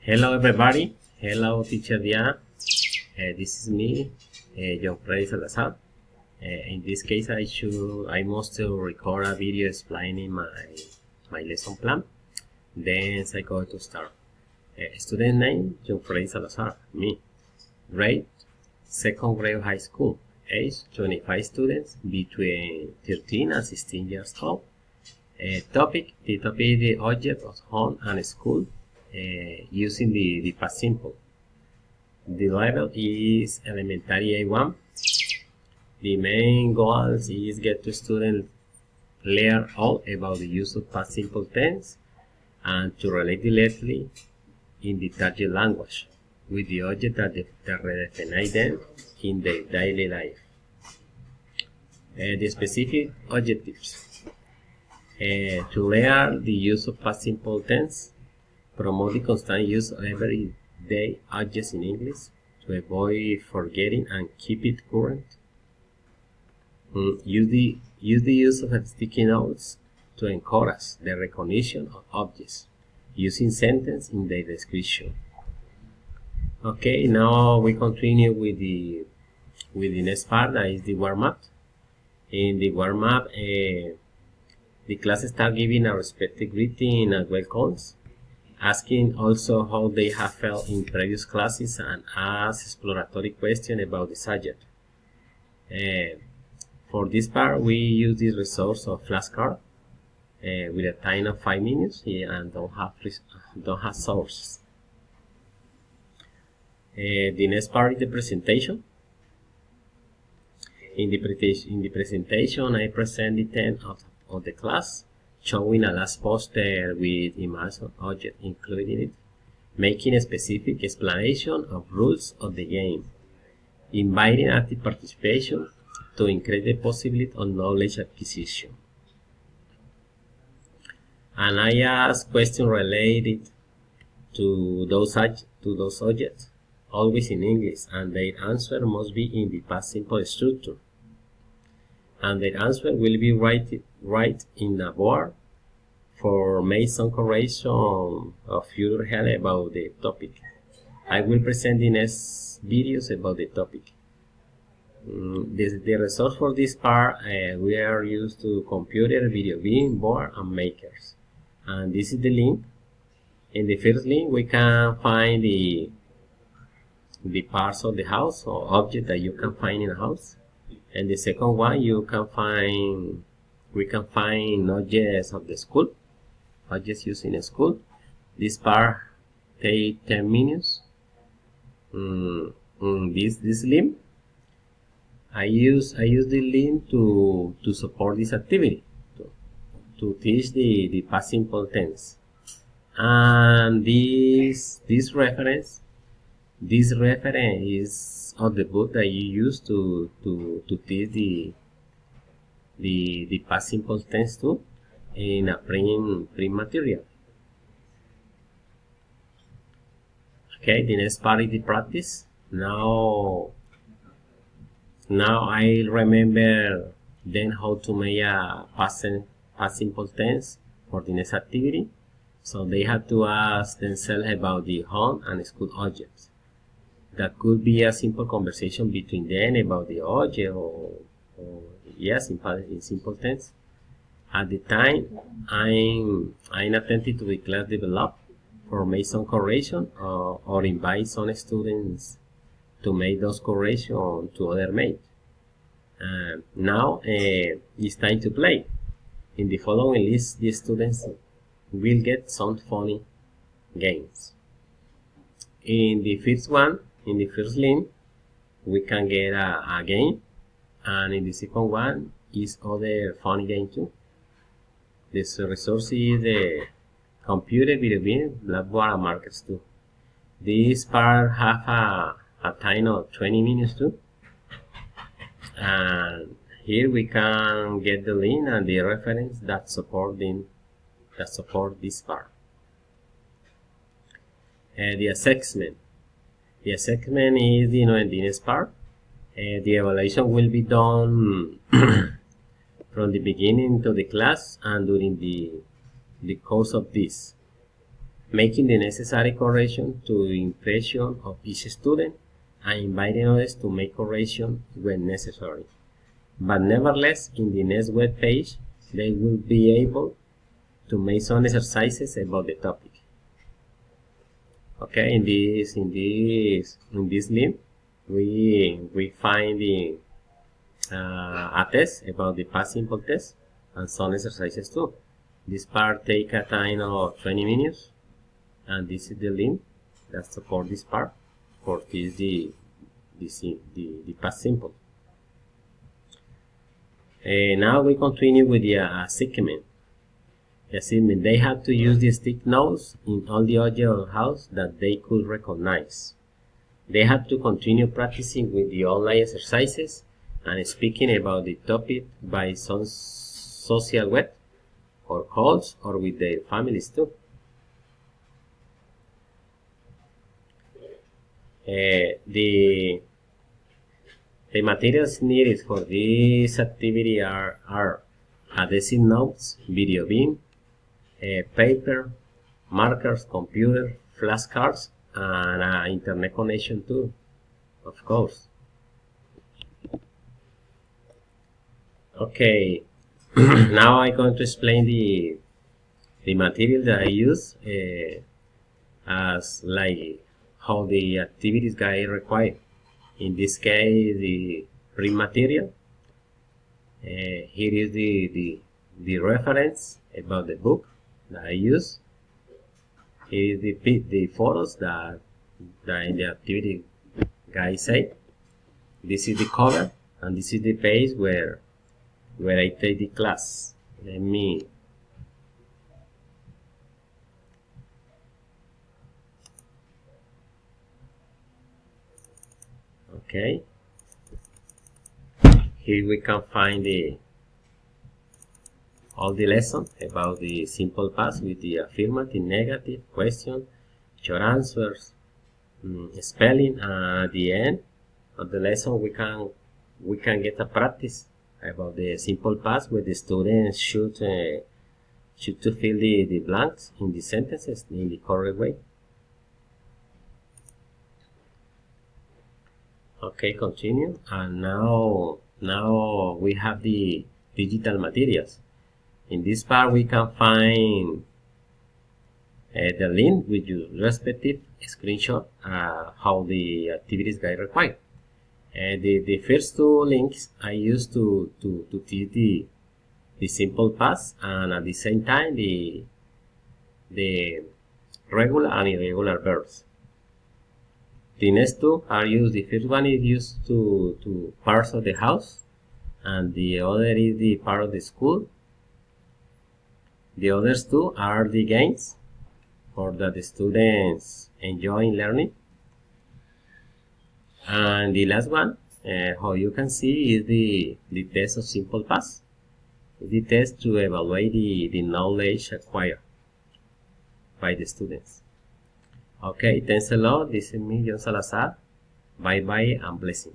Hello everybody, hello teacher Diana. This is me, John Freddy Salazar. In this case I must record a video explaining my lesson plan. Then I go to start. Student name, John Freddy Salazar, me. Grade, second grade high school. Age, 25 students between 13 and 16 years old. Topic, the topic is the object of home and school. Using the past simple. The level is elementary A1. The main goals is get the student learn all about the use of past simple tense and to relate directly in the target language with the object that redefine them in their daily life. The specific objectives to learn the use of past simple tense. Promote the constant use of everyday objects in English to avoid forgetting and keep it current. Use the use of sticky notes to encourage the recognition of objects using sentences in their description. Okay, now we continue with the next part, that is the warm-up. In the warm-up, the class start giving a respected greeting and welcomes, asking also how they have felt in previous classes and ask exploratory questions about the subject. For this part, we use this resource of flashcard with a time of 5 minutes and don't have sources. The next part is the presentation. In the presentation, I present the theme of the class, showing a last poster with images of objects included in it, making a specific explanation of rules of the game, inviting active participation to increase the possibility of knowledge acquisition. And I ask questions related to those objects, always in English, and their answer must be in the past simple structure. And their answer will be right in the board for make some correction of future help about the topic. I will present the next videos about the topic. The resource for this part, we are used to computer, video game, board, and makers. And this is the link. In the first link, we can find the parts of the house or object that you can find in a house. And the second one, we can find objects of the school, objects used in a school. This part takes 10 minutes. This link, I use the link to support this activity, to teach the past simple tense. And this reference is of the book that you use to teach the past simple tense too in a print material. Okay, the next part is the practice. Now I remember then how to make a past simple tense for the next activity. So they have to ask themselves about the home and school objects. That could be a simple conversation between them about the object, or yes, in simple tense. At the time, I'm attempting to the class develop for make some correction or invite some students to make those corrections to other mates. Now it's time to play. In the following list, the students will get some funny games. In the first link, we can get a game, and in the second one is other funny game too. This resource is the computer, video game, blackboard, and markers too. This part have a time of 20 minutes too. And here we can get the link and the reference that support this part. The assessment. The assessment is in the next part. The evaluation will be done from the beginning to the class and during the course of this. making the necessary correction to the impression of each student and inviting others to make correction when necessary. But nevertheless, in the next web page, they will be able to make some exercises about the topic. Okay, in this link, we find the a test about the past simple test and some exercises too. This part take a time of 20 minutes, and this is the link that supports this part for this the past simple. Now we continue with the assignment. They had to use the stick notes in all the objects of the house that they could recognize. They had to continue practicing with the online exercises and speaking about the topic by some social web or calls or with their families too. The materials needed for this activity are adhesive notes, video beam, paper, markers, computer, flashcards, and internet connection too, of course. Okay, now I'm going to explain the material that I use as like how the activities guide require. In this case, the print material. Here is the reference about the book that I use. Here is the photos that in the activity guide said. This is the cover, and this is the page where I take the class. Let me okay. Here we can find all the lessons about the simple past with the affirmative, negative, question, short answers, spelling, and at the end of the lesson we can get a practice about the simple past where the students should to fill the blanks in the sentences in the correct way. Okay, continue. And now we have the digital materials. In this part we can find the link with your respective screenshot how the activities guide required. The first two links I use to teach the simple past and at the same time the regular and irregular verbs. The next two are used. The first one is used to parts of the house, and the other is the part of the school. The others two are the games for that the students enjoy learning. And the last one, how you can see, is the test of simple past. The test to evaluate the knowledge acquired by the students. Okay, thanks a lot. This is me, John Salazar. Bye bye and blessing.